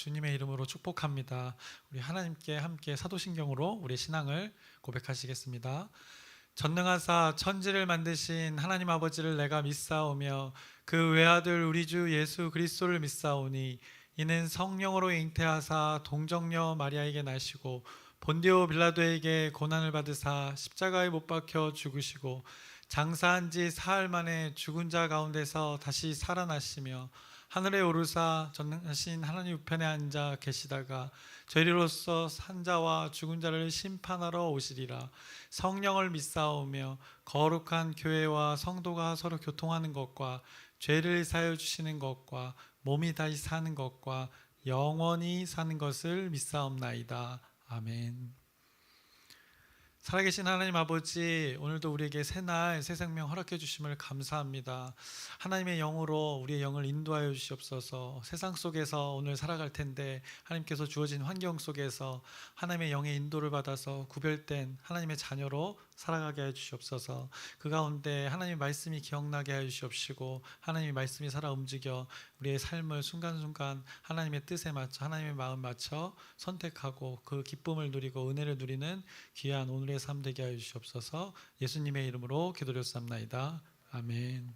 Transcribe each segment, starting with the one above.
주님의 이름으로 축복합니다. 우리 하나님께 함께 사도신경으로 우리의 신앙을 고백하시겠습니다. 전능하사 천지를 만드신 하나님 아버지를 내가 믿사오며 그 외아들 우리 주 예수 그리스도를 믿사오니 이는 성령으로 잉태하사 동정녀 마리아에게 나시고 본디오 빌라도에게 고난을 받으사 십자가에 못 박혀 죽으시고 장사한 지 사흘 만에 죽은 자 가운데서 다시 살아나시며 하늘에 오르사 전능하신 하나님 우편에 앉아 계시다가 저희로서 산 자와 죽은 자를 심판하러 오시리라. 성령을 믿사오며 거룩한 교회와 성도가 서로 교통하는 것과 죄를 사하여 주시는 것과 몸이 다시 사는 것과 영원히 사는 것을 믿사옵나이다. 아멘. 살아계신 하나님 아버지, 오늘도 우리에게 새날 새 생명 허락해 주심을 감사합니다. 하나님의 영으로 우리의 영을 인도하여 주시옵소서. 세상 속에서 오늘 살아갈 텐데 하나님께서 주어진 환경 속에서 하나님의 영의 인도를 받아서 구별된 하나님의 자녀로 살아가게 해 주시옵소서. 그 가운데 하나님의 말씀이 기억나게 해 주시옵시고 하나님의 말씀이 살아 움직여 우리의 삶을 순간순간 하나님의 뜻에 맞춰 하나님의 마음 맞춰 선택하고 그 기쁨을 누리고 은혜를 누리는 귀한 오늘의 삶 되게 하여 주시옵소서. 예수님의 이름으로 기도드렸사옵나이다. 아멘.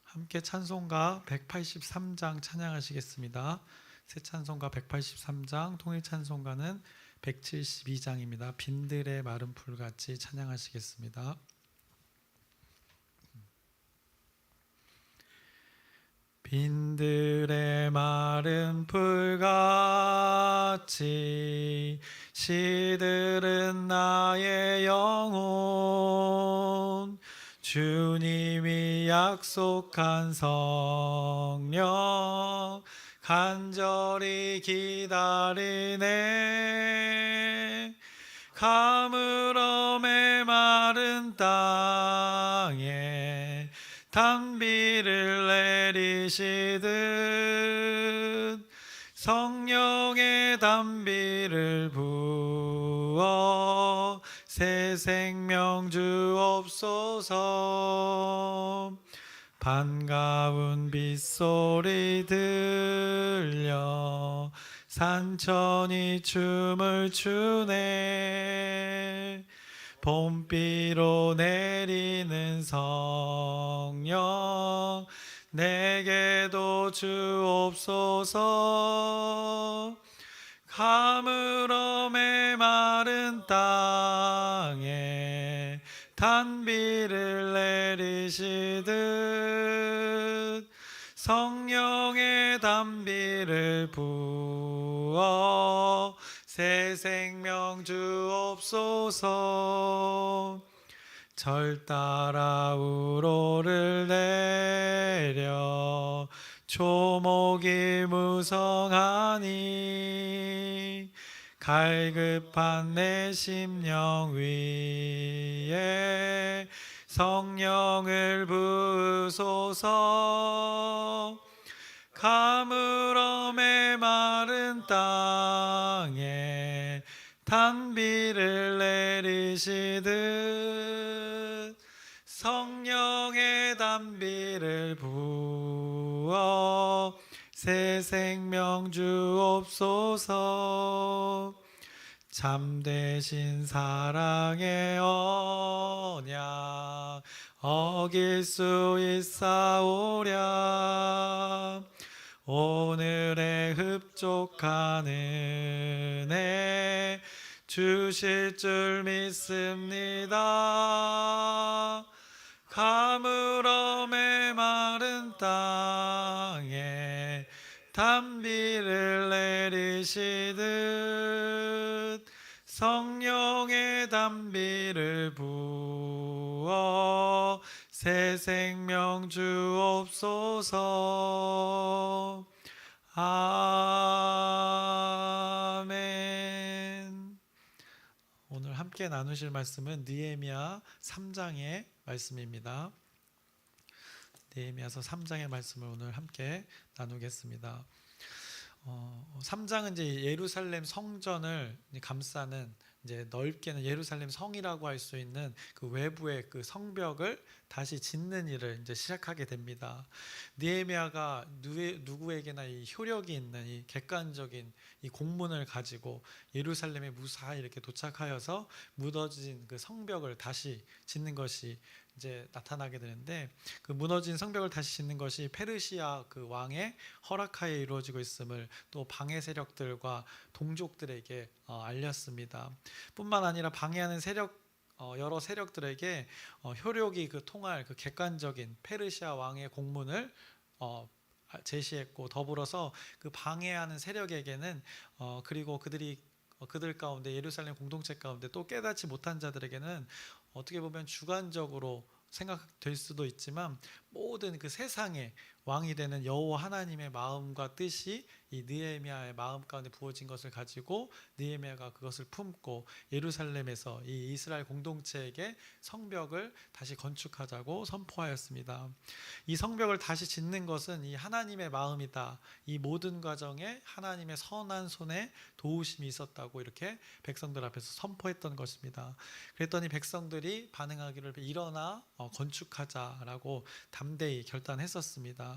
함께 찬송가 183장 찬양하시겠습니다. 새 찬송가 183장, 통일 찬송가는 172장입니다. 빈들의 마른 풀같이 찬양하시겠습니다. 빈들의 마른 풀같이 시들은 나의 영혼, 주님이 약속한 성령 간절히 기다리네. 가물어 메마른 땅에 단비를 내리시듯 성령의 단비를 부어 새 생명 주옵소서. 반가운 빗소리 들려 산천이 춤을 추네. 봄비로 내리는 성령 내게도 주옵소서. 가물어 메마른 땅에 단비를 내리시듯 성령의 단비를 부어 새 생명 주옵소서. 절 따라 우로를 내려 초목이 무성하니 갈급한 내 심령 위에 성령을 부으소서. 가물어 메마른 땅에 단비를 내리시듯 성령의 단비를 부어 새 생명 주옵소서. 참되신 사랑의 언약 어길 수 있사오랴. 오늘의 흡족한 은혜 주실 줄 믿습니다. 가물어 메마른 땅에 단비를 내리시듯 성령의 단비를 부어 새 생명 주옵소서. 아멘. 오늘 함께 나누실 말씀은 느헤미야 3장의 말씀입니다. 느헤미야서 3장의 말씀을 오늘 함께 나누겠습니다. 3장은 이제 예루살렘 성전을 감싸는 이제 넓게는 예루살렘 성이라고 할 수 있는 그 외부의 그 성벽을 다시 짓는 일을 이제 시작하게 됩니다. 느헤미야가 누구에게나 이 효력이 있는 이 객관적인 이 공문을 가지고 예루살렘에 무사히 이렇게 도착하여서 무너진 그 성벽을 다시 짓는 것이 이제 나타나게 되는데, 그 무너진 성벽을 다시 짓는 것이 페르시아 그 왕의 허락하에 이루어지고 있음을 또 방해 세력들과 동족들에게 알렸습니다. 뿐만 아니라 방해하는 세력, 여러 세력들에게 효력이 그 통할 그 객관적인 페르시아 왕의 공문을 제시했고, 더불어서 그 방해하는 세력에게는 그리고 그들 가운데 예루살렘 공동체 가운데 또 깨닫지 못한 자들에게는 어떻게 보면 주관적으로 생각될 수도 있지만, 모든 그 세상의 왕이 되는 여호와 하나님의 마음과 뜻이 이 느헤미야의 마음 가운데 부어진 것을 가지고 느헤미야가 그것을 품고 예루살렘에서 이 이스라엘 공동체에게 성벽을 다시 건축하자고 선포하였습니다. 이 성벽을 다시 짓는 것은 이 하나님의 마음이다, 이 모든 과정에 하나님의 선한 손에 도우심이 있었다고 이렇게 백성들 앞에서 선포했던 것입니다. 그랬더니 백성들이 반응하기를 일어나 건축하자라고 담대히 결단했었습니다.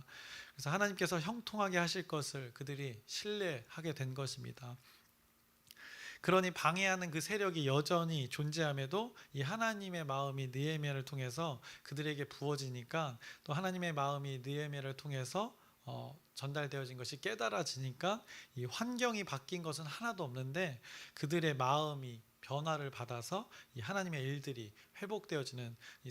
그래서 하나님께서 형통하게 하실 것을 그들이 신뢰하게 된 것입니다. 그러니 방해하는 그 세력이 여전히 존재함에도 이 하나님의 마음이 느헤미야를 통해서 그들에게 부어지니까, 또 하나님의 마음이 느헤미야를 통해서 전달되어진 것이 깨달아지니까 이 환경이 바뀐 것은 하나도 없는데, 그들의 마음이 변화를 받아서 이 하나님의 일들이 회복되어지는, 이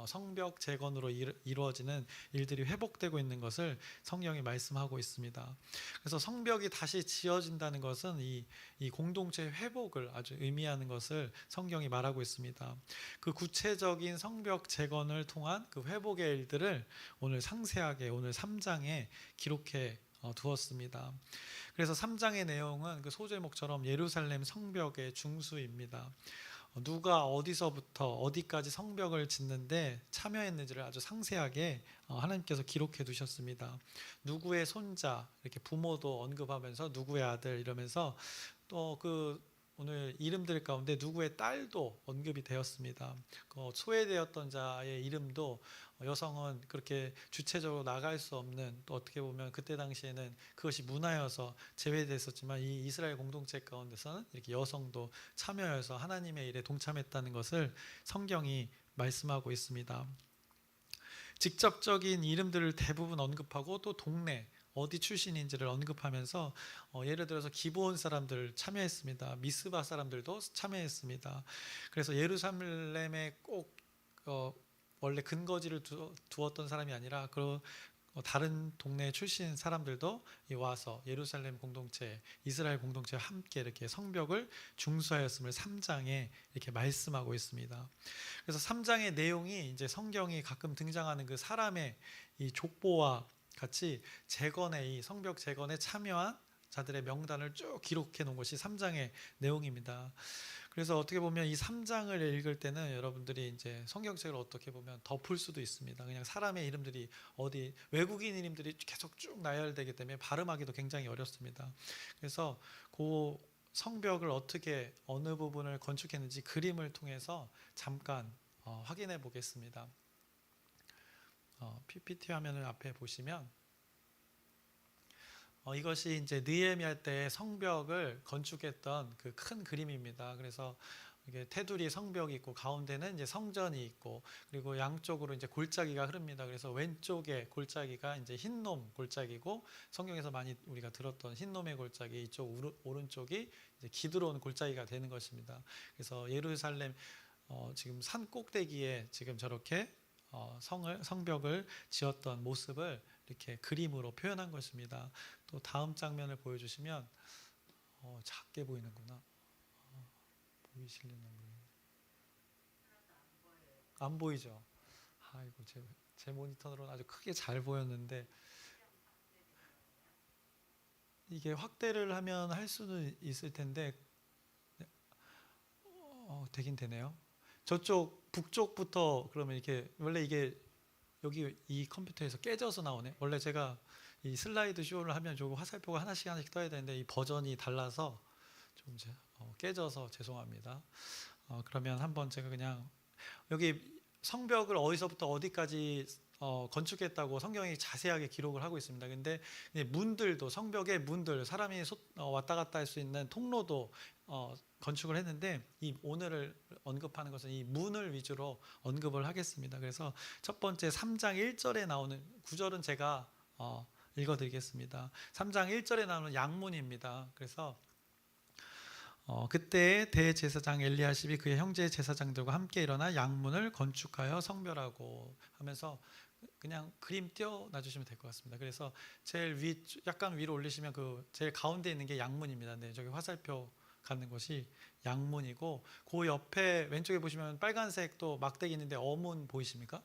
성벽 재건으로 이루어지는 일들이 회복되고 있는 것을 성경이 말씀하고 있습니다. 그래서 성벽이 다시 지어진다는 것은 이 공동체의 회복을 아주 의미하는 것을 성경이 말하고 있습니다. 그 구체적인 성벽 재건을 통한 그 회복의 일들을 오늘 상세하게 오늘 3장에 기록해 두었습니다. 그래서 3장의 내용은 그 소제목처럼 예루살렘 성벽의 중수입니다. 누가 어디서부터 어디까지 성벽을 짓는데 참여했는지를 아주 상세하게 하나님께서 기록해 두셨습니다. 누구의 손자, 이렇게 부모도 언급하면서 누구의 아들 이러면서, 또 그 오늘 이름들 가운데 누구의 딸도 언급이 되었습니다. 소외되었던 자의 이름도, 여성은 그렇게 주체적으로 나갈 수 없는, 또 어떻게 보면 그때 당시에는 그것이 문화여서 제외됐었지만, 이 이스라엘 공동체 가운데서는 이렇게 여성도 참여해서 하나님의 일에 동참했다는 것을 성경이 말씀하고 있습니다. 직접적인 이름들을 대부분 언급하고, 또 동네 어디 출신인지를 언급하면서 예를 들어서 기브온 사람들 참여했습니다. 미스바 사람들도 참여했습니다. 그래서 예루살렘에 꼭 원래 근거지를 두었던 사람이 아니라 그 다른 동네 출신 사람들도 와서 예루살렘 공동체, 이스라엘 공동체와 함께 이렇게 성벽을 중수하였음을 3장에 이렇게 말씀하고 있습니다. 그래서 3장의 내용이 이제 성경이 가끔 등장하는 그 사람의 이 족보와 같이 이 성벽 재건에 참여한 자들의 명단을 쭉 기록해 놓은 것이 3장의 내용입니다. 그래서 어떻게 보면 이 3장을 읽을 때는 여러분들이 이제 성경책을 어떻게 보면 덮을 수도 있습니다. 그냥 사람의 이름들이 외국인 이름들이 계속 쭉 나열되기 때문에 발음하기도 굉장히 어렵습니다. 그래서 그 성벽을 어떻게 어느 부분을 건축했는지 그림을 통해서 잠깐 확인해 보겠습니다. PPT 화면을 앞에 보시면 이것이 이제 느헤미야 때 성벽을 건축했던 그 큰 그림입니다. 그래서 이게 테두리 성벽이 있고 가운데는 이제 성전이 있고, 그리고 양쪽으로 이제 골짜기가 흐릅니다. 그래서 왼쪽에 골짜기가 이제 흰놈 골짜기고, 성경에서 많이 우리가 들었던 흰놈의 골짜기, 이쪽 오른쪽이 이제 기드론 골짜기가 되는 것입니다. 그래서 예루살렘 지금 산 꼭대기에 지금 저렇게 성벽을 지었던 모습을 이렇게 그림으로 표현한 것입니다. 또 다음 장면을 보여주시면 작게 보이는구나. 보이실려나 모르겠네. 안 보이죠? 아이고, 제 모니터로는 아주 크게 잘 보였는데, 이게 확대를 하면 할 수는 있을 텐데 되긴 되네요. 저쪽 북쪽부터 그러면 이렇게, 원래 이게 여기 이 컴퓨터에서 깨져서 나오네. 원래 제가 이 슬라이드 쇼를 하면 저거 화살표가 하나씩 떠야 되는데 이 버전이 달라서 좀 깨져서 죄송합니다. 그러면 한번 제가 그냥 여기 성벽을 어디서부터 어디까지 건축했다고 성경이 자세하게 기록을 하고 있습니다. 근데 문들도 성벽의 문들 사람이 왔다 갔다 할 수 있는 통로도 건축을 했는데 이 오늘을 언급하는 것은 이 문을 위주로 언급을 하겠습니다. 그래서 첫 번째 3장 1절에 나오는 구절은 제가 읽어드리겠습니다. 3장 1절에 나오는 양문입니다. 그래서 그때 대제사장 엘리야십이 그의 형제 제사장들과 함께 일어나 양문을 건축하여 성별하고 하면서 그냥 그림 띄워놔 주시면 될 것 같습니다. 그래서 제일 위 약간 위로 올리시면 그 제일 가운데 있는 게 양문입니다. 네, 저기 화살표 가는 것이 양문이고 그 옆에 왼쪽에 보시면 빨간색 또 막대기 있는데 어문 보이십니까?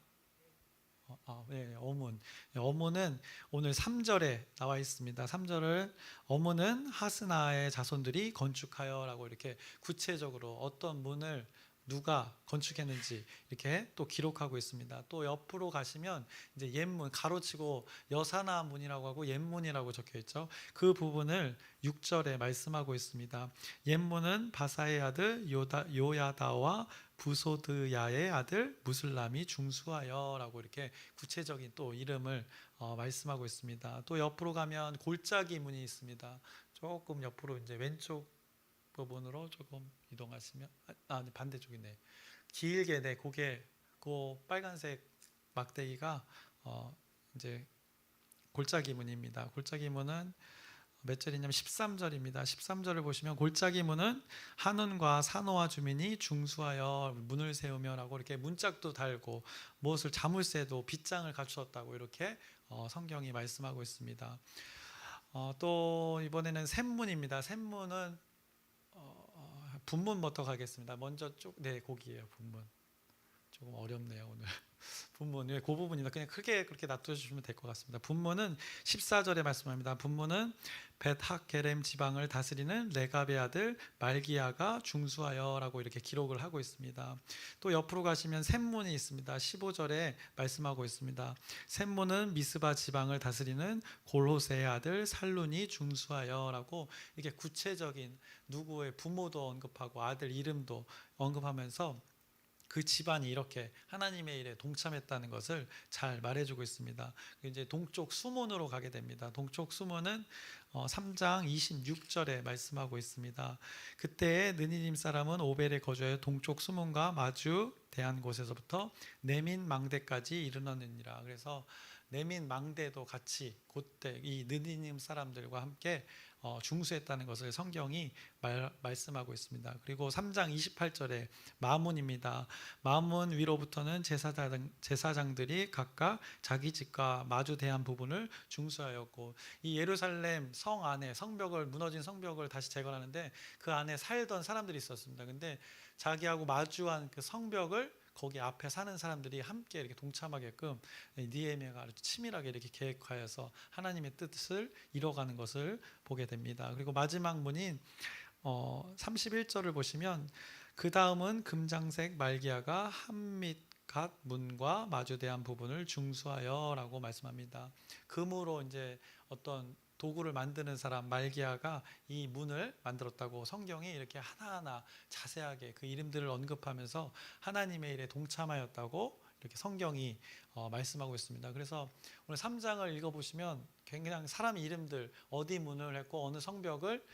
네, 어문. 어문은 오늘 3절에 나와 있습니다. 3절은 어문은 하스나의 자손들이 건축하여라고 이렇게 구체적으로 어떤 문을 누가 건축했는지 이렇게 또 기록하고 있습니다. 또 옆으로 가시면 이제 옛문 가로치고 여사나 문이라고 하고 옛문이라고 적혀 있죠. 그 부분을 6절에 말씀하고 있습니다. 옛문은 바사의 아들 요야다와 부소드야의 아들 무슬람이 중수하여라고 이렇게 구체적인 또 이름을 말씀하고 있습니다. 또 옆으로 가면 골짜기 문이 있습니다. 조금 옆으로 이제 왼쪽 부분으로 조금 이동하시면 반대쪽이네. 길게 네, 그 빨간색 막대기가 이제 골짜기 문입니다. 골짜기 문은 몇 절이냐면 13절입니다. 13절을 보시면 골짜기 문은 한온과 사노아 주민이 중수하여 문을 세우며라고 이렇게 문짝도 달고 무엇을 자물쇠도 빗장을 갖추었다고 이렇게 성경이 말씀하고 있습니다. 또 이번에는 샘문입니다. 샘문은 분문부터 가겠습니다. 먼저 네, 거기에요. 분문. 조금 어렵네요 오늘. 분문 그 부분이나 그냥 크게 그렇게 놔두시면 될 것 같습니다. 분문은 14절에 말씀합니다. 분문은 벳하게렘 지방을 다스리는 레갑의 아들 말기야가 중수하여라고 이렇게 기록을 하고 있습니다. 또 옆으로 가시면 샘문이 있습니다. 15절에 말씀하고 있습니다. 샘문은 미스바 지방을 다스리는 골호세의 아들 살룬이 중수하여라고 이게 구체적인 누구의 부모도 언급하고 아들 이름도 언급하면서 그 집안이 이렇게 하나님의 일에 동참했다는 것을 잘 말해주고 있습니다. 이제 동쪽 수문으로 가게 됩니다. 동쪽 수문은 3장 26절에 말씀하고 있습니다. 그때 느니님 사람은 오벨에 거주하여 동쪽 수문과 마주 대한 곳에서부터 네민 망대까지 이르렀느니라. 그래서 네민 망대도 같이 그때 이 느니님 사람들과 함께 중수했다는 것을 성경이 말씀하고 있습니다. 그리고 3장 28절에 마문입니다. 마문 위로부터는 제사장들이 각각 자기 집과 마주 대한 부분을 중수하였고 이 예루살렘 성 안에 무너진 성벽을 다시 재건하는데 그 안에 살던 사람들이 있었습니다. 근데 자기하고 마주한 그 성벽을 거기 앞에 사는 사람들이 함께 이렇게 동참하게끔 느헤미야가 아주 치밀하게 이렇게 계획하여서 하나님의 뜻을 이뤄가는 것을 보게 됩니다. 그리고 마지막 문인 31절을 보시면 그 다음은 금장색 말기야가 한밑갓 문과 마주대한 부분을 중수하여라고 말씀합니다. 금으로 이제 어떤 도구를 만드는 사람 말기야가 이 문을 만들었다고 성경이 이렇게 하나하나 자세하게 그 이름들을 언급하면서 하나님의 일에 동참하였다고 이렇게 성경이 말씀하고 있습니다. 그래서 오늘 3장을 읽어보시면 굉장히 사람 이름들 어디 문을 했고 어느 성벽을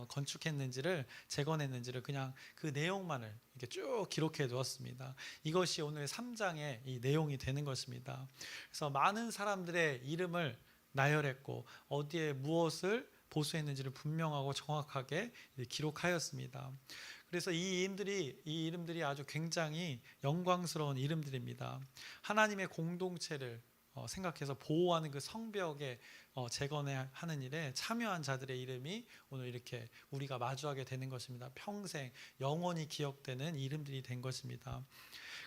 건축했는지를 재건했는지를 그냥 그 내용만을 이렇게 쭉 기록해 두었습니다. 이것이 오늘 3장의 이 내용이 되는 것입니다. 그래서 많은 사람들의 이름을 나열했고 어디에 무엇을 보수했는지를 분명하고 정확하게 기록하였습니다. 그래서 이 이름들이 아주 굉장히 영광스러운 이름들입니다. 하나님의 공동체를 생각해서 보호하는 그 성벽에 재건하는 일에 참여한 자들의 이름이 오늘 이렇게 우리가 마주하게 되는 것입니다. 평생 영원히 기억되는 이름들이 된 것입니다.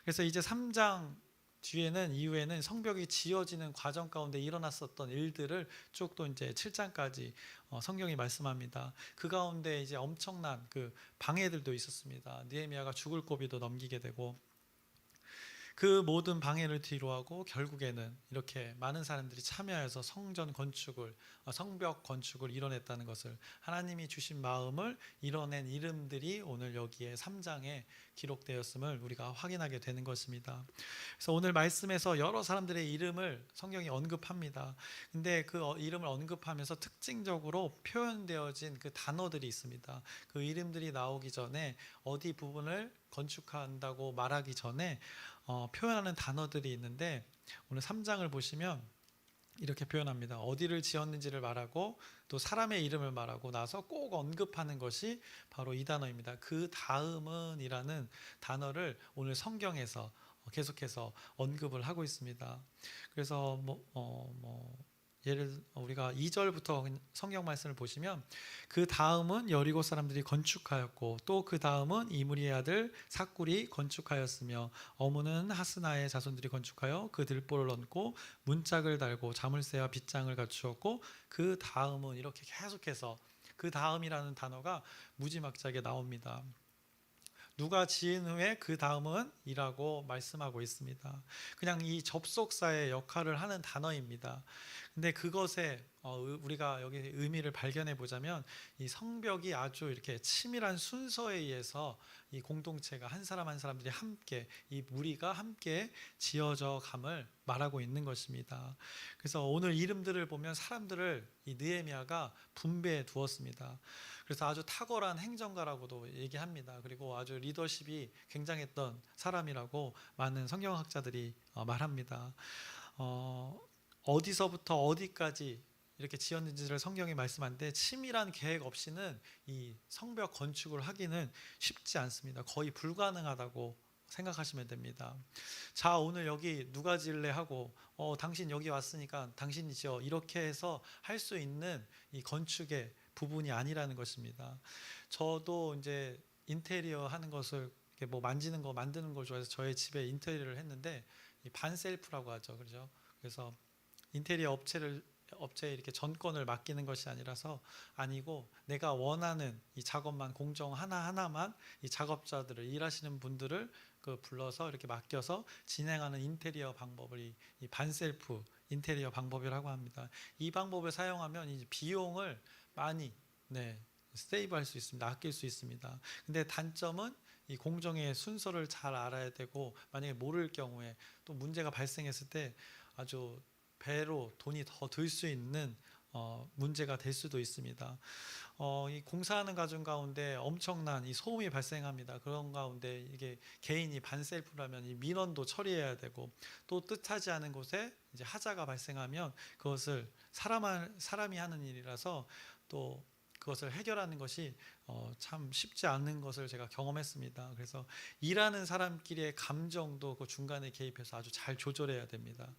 그래서 이제 3장 이후에는 성벽이 지어지는 과정 가운데 일어났었던 일들을 쭉 또 이제 7장까지 성경이 말씀합니다. 그 가운데 이제 엄청난 그 방해들도 있었습니다. 느헤미야가 죽을 고비도 넘기게 되고 그 모든 방해를 뒤로하고 결국에는 이렇게 많은 사람들이 참여해서 성전 건축을, 성벽 건축을 이뤄냈다는 것을, 하나님이 주신 마음을 이뤄낸 이름들이 오늘 여기에 3장에 기록되었음을 우리가 확인하게 되는 것입니다. 그래서 오늘 말씀에서 여러 사람들의 이름을 성경이 언급합니다. 근데 그 이름을 언급하면서 특징적으로 표현되어진 그 단어들이 있습니다. 그 이름들이 나오기 전에, 어디 부분을 건축한다고 말하기 전에 표현하는 단어들이 있는데, 오늘 3장을 보시면 이렇게 표현합니다. 어디를 지었는지를 말하고 또 사람의 이름을 말하고 나서 꼭 언급하는 것이 바로 이 단어입니다. 그 다음은 이라는 단어를 오늘 성경에서 계속해서 언급을 하고 있습니다. 그래서 예를 우리가 2절부터 성경 말씀을 보시면, 그 다음은 여리고 사람들이 건축하였고 또 그 다음은 이므리의 아들 삭굴이 건축하였으며 어무는 하스나의 자손들이 건축하여 그 들보를 얹고 문짝을 달고 자물쇠와 빗장을 갖추었고 그 다음은, 이렇게 계속해서 그 다음이라는 단어가 무지막지하게 나옵니다. 누가 지은 후에 그 다음은 이라고 말씀하고 있습니다. 그냥 이 접속사의 역할을 하는 단어입니다. 근데 그것에 우리가 여기 의미를 발견해 보자면, 이 성벽이 아주 이렇게 치밀한 순서에 의해서 이 공동체가 한 사람 한 사람들이 함께, 이 무리가 함께 지어져 감을 말하고 있는 것입니다. 그래서 오늘 이름들을 보면 사람들을 이 느헤미야가 분배해 두었습니다. 그래서 아주 탁월한 행정가라고도 얘기합니다. 그리고 아주 리더십이 굉장했던 사람이라고 많은 성경학자들이 말합니다. 어디서부터 어디까지 이렇게 지었는지를 성경이 말씀하는데, 치밀한 계획 없이는 이 성벽 건축을 하기는 쉽지 않습니다. 거의 불가능하다고 생각하시면 됩니다. 자, 오늘 여기 누가 지을래 하고 당신 여기 왔으니까 당신이 지어, 이렇게 해서 할 수 있는 이 건축의 부분이 아니라는 것입니다. 저도 이제 인테리어 하는 것을 이렇게 만지는 거, 만드는 걸 좋아해서 저의 집에 인테리어를 했는데, 이 반셀프라고 하죠, 그렇죠? 그래서 인테리어 업체에 이렇게 전권을 맡기는 것이 아니고, 내가 원하는 이 작업만, 공정 하나하나만 이 작업자들을, 일하시는 분들을 불러서 이렇게 맡겨서 진행하는 인테리어 방법을 이 반셀프 인테리어 방법이라고 합니다. 이 방법을 사용하면 이 비용을 많이 세이브할 수 있습니다. 아낄 수 있습니다. 근데 단점은 이 공정의 순서를 잘 알아야 되고, 만약에 모를 경우에 또 문제가 발생했을 때 아주 배로 돈이 더 들 수 있는 문제가 될 수도 있습니다. 이 공사하는 과정 가운데 엄청난 이 소음이 발생합니다. 그런 가운데 이게 개인이 반셀프라면 이 민원도 처리해야 되고, 또 뜻하지 않은 곳에 이제 하자가 발생하면 그것을 사람이 하는 일이라서 또 그것을 해결하는 것이 참 쉽지 않은 것을 제가 경험했습니다. 그래서 일하는 사람끼리의 감정도 그 중간에 개입해서 아주 잘 조절해야 됩니다.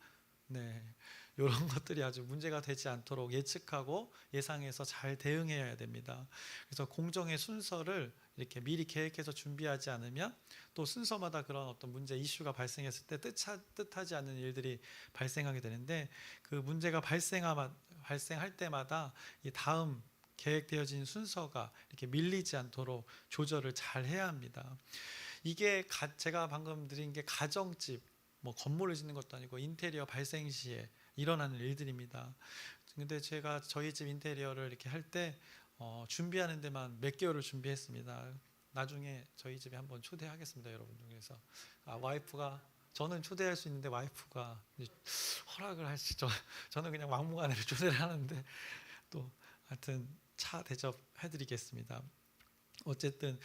이런 것들이 아주 문제가 되지 않도록 예측하고 예상해서 잘 대응해야 됩니다. 그래서 공정의 순서를 이렇게 미리 계획해서 준비하지 않으면 또 순서마다 그런 어떤 문제, 이슈가 발생했을 때 뜻하지 않는 일들이 발생하게 되는데, 그 문제가 발생할 때마다 이 다음 계획되어진 순서가 이렇게 밀리지 않도록 조절을 잘 해야 합니다. 이게 제가 방금 드린 게 가정집, 건물을 짓는 것도 아니고 인테리어 발생 시에 일어나는 일들입니다. 근데 제가 저희 집 인테리어를 이렇게 할 때 준비하는 데만 몇 개월을 준비했습니다. 나중에 저희 집에 한번 초대하겠습니다, 여러분 중에서. 와이프가, 저는 초대할 수 있는데 와이프가 허락을 하시죠. 저는 그냥 막무가내로 초대를 하는데, 또 하여튼 차 대접해드리겠습니다. 어쨌든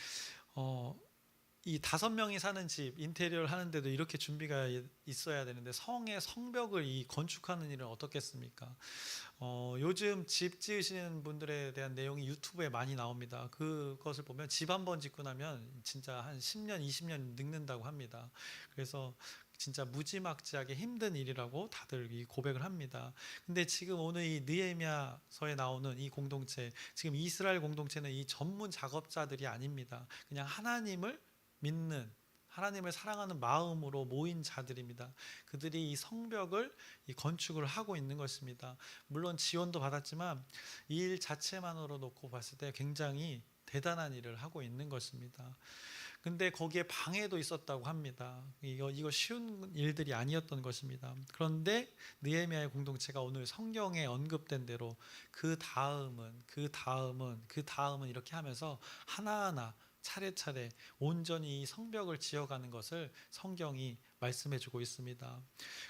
이 5명이 사는 집 인테리어를 하는데도 이렇게 준비가 있어야 되는데, 성벽을 이 건축하는 일은 어떻겠습니까? 요즘 집 지으시는 분들에 대한 내용이 유튜브에 많이 나옵니다. 그것을 보면 집 한 번 짓고 나면 진짜 한 10년, 20년 늙는다고 합니다. 그래서 진짜 무지막지하게 힘든 일이라고 다들 이 고백을 합니다. 근데 지금 오늘 이 느헤미야서에 나오는 이 공동체, 지금 이스라엘 공동체는 이 전문 작업자들이 아닙니다. 그냥 하나님을 믿는, 하나님을 사랑하는 마음으로 모인 자들입니다. 그들이 이 성벽을 이 건축을 하고 있는 것입니다. 물론 지원도 받았지만 이 일 자체만으로 놓고 봤을 때 굉장히 대단한 일을 하고 있는 것입니다. 근데 거기에 방해도 있었다고 합니다. 이거 쉬운 일들이 아니었던 것입니다. 그런데 느헤미야의 공동체가 오늘 성경에 언급된 대로 그 다음은 이렇게 하면서 하나하나 차례차례 온전히 성벽을 지어가는 것을 성경이 말씀해주고 있습니다.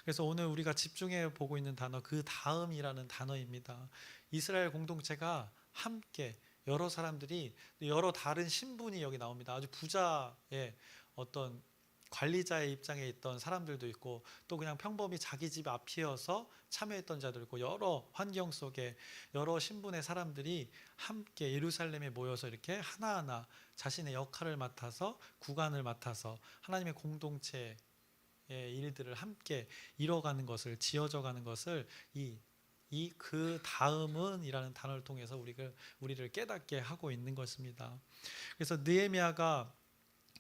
그래서 오늘 우리가 집중해 보고 있는 단어, 그 다음이라는 단어입니다. 이스라엘 공동체가 함께 여러 사람들이, 여러 다른 신분이 여기 나옵니다. 아주 부자의 어떤 관리자의 입장에 있던 사람들도 있고, 또 그냥 평범히 자기 집 앞이어서 참여했던 자도 있고, 여러 환경 속에 여러 신분의 사람들이 함께 예루살렘에 모여서 이렇게 하나하나 자신의 역할을 맡아서, 구간을 맡아서 하나님의 공동체의 일들을 함께 이뤄가는 것을, 지어져가는 것을 그 다음은 이라는 단어를 통해서 우리를 깨닫게 하고 있는 것입니다. 그래서 느헤미야가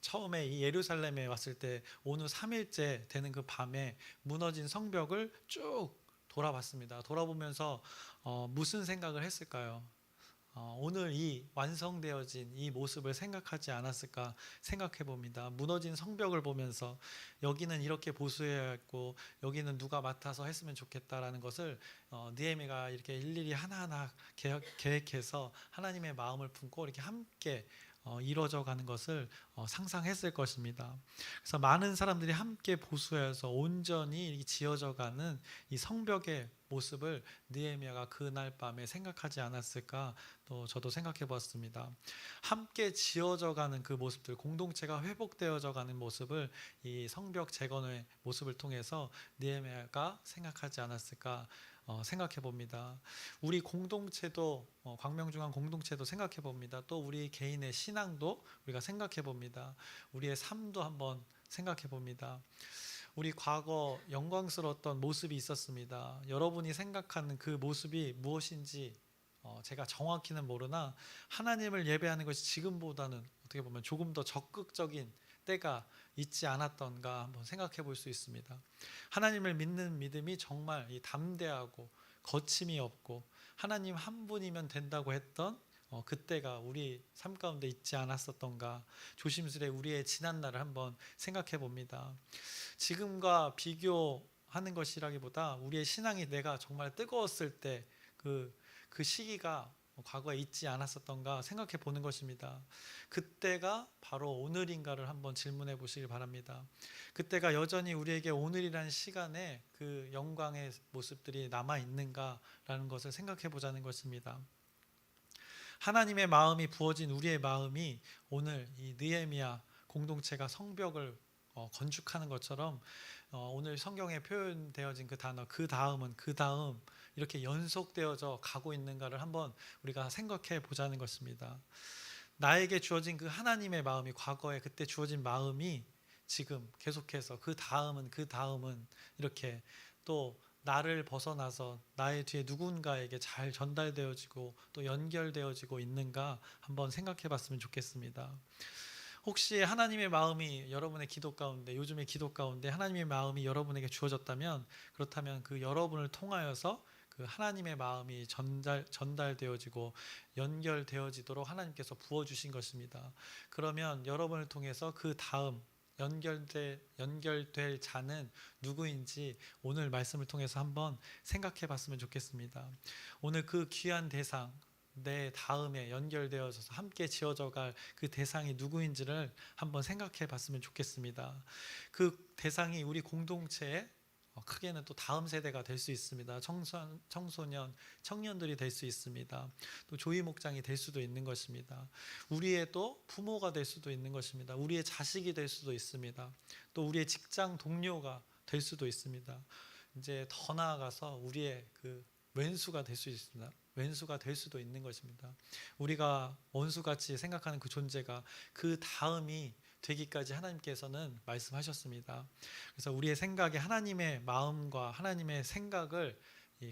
처음에 이 예루살렘에 왔을 때 오늘 3일째 되는 그 밤에 무너진 성벽을 쭉 돌아봤습니다. 돌아보면서 무슨 생각을 했을까요? 오늘 이 완성되어진 이 모습을 생각하지 않았을까 생각해 봅니다. 무너진 성벽을 보면서 여기는 이렇게 보수해야 했고, 여기는 누가 맡아서 했으면 좋겠다라는 것을 느헤미야가 이렇게 일일이 하나하나 계획해서 하나님의 마음을 품고 이렇게 함께 이루어져 가는 것을 상상했을 것입니다. 그래서 많은 사람들이 함께 보수해서 온전히 지어져 가는 이 성벽의 모습을 느헤미야가 그날 밤에 생각하지 않았을까, 또 저도 생각해 보았습니다. 함께 지어져 가는 그 모습들, 공동체가 회복되어져 가는 모습을 이 성벽 재건의 모습을 통해서 느헤미야가 생각하지 않았을까 생각해 봅니다. 우리 공동체도, 광명중앙 공동체도 생각해 봅니다. 또 우리 개인의 신앙도 우리가 생각해 봅니다. 우리의 삶도 한번 생각해 봅니다. 우리 과거 영광스러웠던 모습이 있었습니다. 여러분이 생각하는 그 모습이 무엇인지 제가 정확히는 모르나, 하나님을 예배하는 것이 지금보다는 어떻게 보면 조금 더 적극적인 때가 있지 않았던가 한번 생각해 볼 수 있습니다. 하나님을 믿는 믿음이 정말 담대하고 거침이 없고 하나님 한 분이면 된다고 했던 그때가 우리 삶 가운데 있지 않았었던가, 조심스레 우리의 지난 날을 한번 생각해 봅니다. 지금과 비교하는 것이라기보다 우리의 신앙이 내가 정말 뜨거웠을 때 그 시기가 과거에 있지 않았었던가 생각해 보는 것입니다. 그때가 바로 오늘인가를 한번 질문해 보시길 바랍니다. 그때가 여전히 우리에게 오늘이라는 시간에 그 영광의 모습들이 남아 있는가라는 것을 생각해 보자는 것입니다. 하나님의 마음이 부어진 우리의 마음이 오늘 이 느헤미야 공동체가 성벽을 건축하는 것처럼 오늘 성경에 표현되어진 그 단어, 그 다음은, 그 다음, 이렇게 연속되어져 가고 있는가를 한번 우리가 생각해 보자는 것입니다. 나에게 주어진 그 하나님의 마음이, 과거에 그때 주어진 마음이 지금 계속해서 그 다음은 이렇게 또 나를 벗어나서 나의 뒤에 누군가에게 잘 전달되어지고 또 연결되어지고 있는가 한번 생각해 봤으면 좋겠습니다. 혹시 하나님의 마음이 여러분의 기도 가운데, 요즘의 기도 가운데 하나님의 마음이 여러분에게 주어졌다면, 그렇다면 그 여러분을 통하여서 그 하나님의 마음이 전달되어지고 연결되어지도록 하나님께서 부어주신 것입니다. 그러면 여러분을 통해서 그 다음 연결될 자는 누구인지 오늘 말씀을 통해서 한번 생각해 봤으면 좋겠습니다. 오늘 그 귀한 대상, 내 다음에 연결되어서 함께 지어져 갈 그 대상이 누구인지를 한번 생각해 봤으면 좋겠습니다. 그 대상이 우리 공동체의 크게는 또 다음 세대가 될 수 있습니다. 청소년, 청년들이 될 수 있습니다. 또 조이 목장이 될 수도 있는 것입니다. 우리의 또 부모가 될 수도 있는 것입니다. 우리의 자식이 될 수도 있습니다. 또 우리의 직장 동료가 될 수도 있습니다. 이제 더 나아가서 우리의 그 왼수가 될 수 있습니다. 왼수가 될 수도 있는 것입니다. 우리가 원수같이 생각하는 그 존재가 그 다음이 되기까지 하나님께서는 말씀하셨습니다. 그래서 우리의 생각에 하나님의 마음과 하나님의 생각을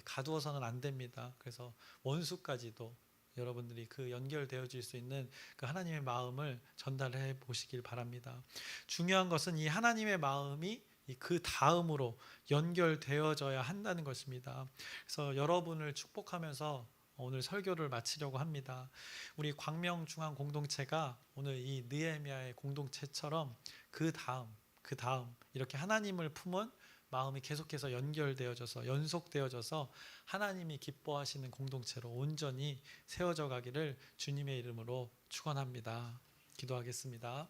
가두어서는 안 됩니다. 그래서 원수까지도 여러분들이 그 연결되어질 수 있는 그 하나님의 마음을 전달해 보시길 바랍니다. 중요한 것은 이 하나님의 마음이 그 다음으로 연결되어져야 한다는 것입니다. 그래서 여러분을 축복하면서 오늘 설교를 마치려고 합니다. 우리 광명중앙 공동체가 오늘 이 느헤미야의 공동체처럼 그 다음 이렇게 하나님을 품은 마음이 계속해서 연결되어져서 연속되어져서 하나님이 기뻐하시는 공동체로 온전히 세워져 가기를 주님의 이름으로 축원합니다. 기도하겠습니다.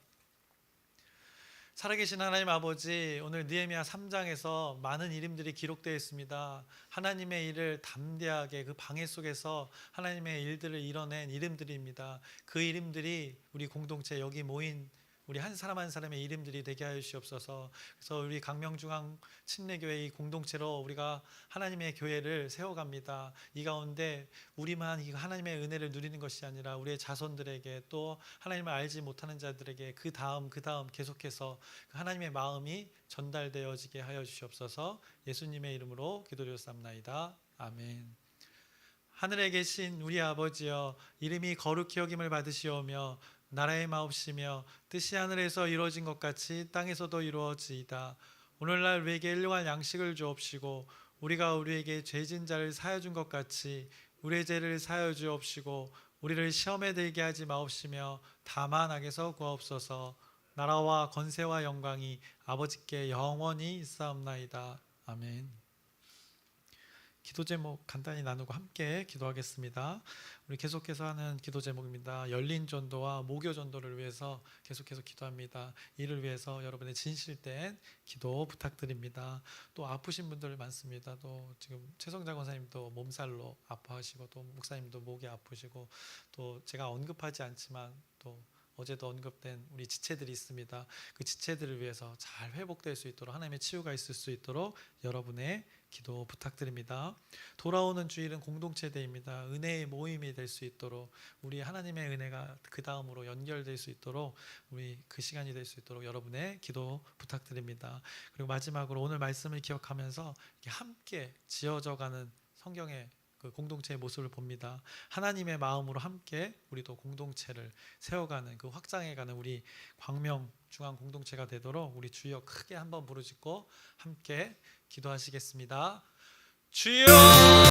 살아계신 하나님 아버지, 오늘 느헤미야 3장에서 많은 이름들이 기록되어 있습니다. 하나님의 일을 담대하게 그 방해 속에서 하나님의 일들을 이뤄낸 이름들입니다. 그 이름들이 우리 공동체 여기 모인 우리 한 사람 한 사람의 이름들이 되게 하여 주시옵소서. 그래서 우리 강명중앙 침례교회 이 공동체로 우리가 하나님의 교회를 세워갑니다. 이 가운데 우리만 이 하나님의 은혜를 누리는 것이 아니라 우리의 자손들에게 또 하나님을 알지 못하는 자들에게 그 다음 계속해서 하나님의 마음이 전달되어지게 하여 주시옵소서. 예수님의 이름으로 기도드렸사옵나이다. 아멘. 하늘에 계신 우리 아버지여, 이름이 거룩히 여김을 받으시오며 나라의 마옵시며 뜻이 하늘에서 이루어진 것 같이 땅에서도 이루어지이다. 오늘날 우리에게 일용할 양식을 주옵시고 우리가 우리에게 죄진 자를 사하여 준 것 같이 우리의 죄를 사하여 주옵시고 우리를 시험에 들게 하지 마옵시며 다만 악에서 구하옵소서. 나라와 권세와 영광이 아버지께 영원히 있사옵나이다. 아멘. 기도 제목 간단히 나누고 함께 기도하겠습니다. 우리 계속해서 하는 기도 제목입니다. 열린 전도와 모교 전도를 위해서 계속해서 기도합니다. 이를 위해서 여러분의 진실된 기도 부탁드립니다. 또 아프신 분들 많습니다. 또 지금 최성자 권사님도 몸살로 아파하시고 또 목사님도 목이 아프시고 또 제가 언급하지 않지만 또 어제도 언급된 우리 지체들이 있습니다. 그 지체들을 위해서 잘 회복될 수 있도록 하나님의 치유가 있을 수 있도록 여러분의 기도 부탁드립니다. 돌아오는 주일은 공동체 대입니다. 은혜의 모임이 될 수 있도록 우리 하나님의 은혜가 그 다음으로 연결될 수 있도록 우리 그 시간이 될 수 있도록 여러분의 기도 부탁드립니다. 그리고 마지막으로 오늘 말씀을 기억하면서 이렇게 함께 지어져가는 성경의 그 공동체의 모습을 봅니다. 하나님의 마음으로 함께 우리도 공동체를 세워가는 그 확장해가는 우리 광명 중앙 공동체가 되도록 우리 주여 크게 한번 부르짖고 함께 기도하시겠습니다. 주여!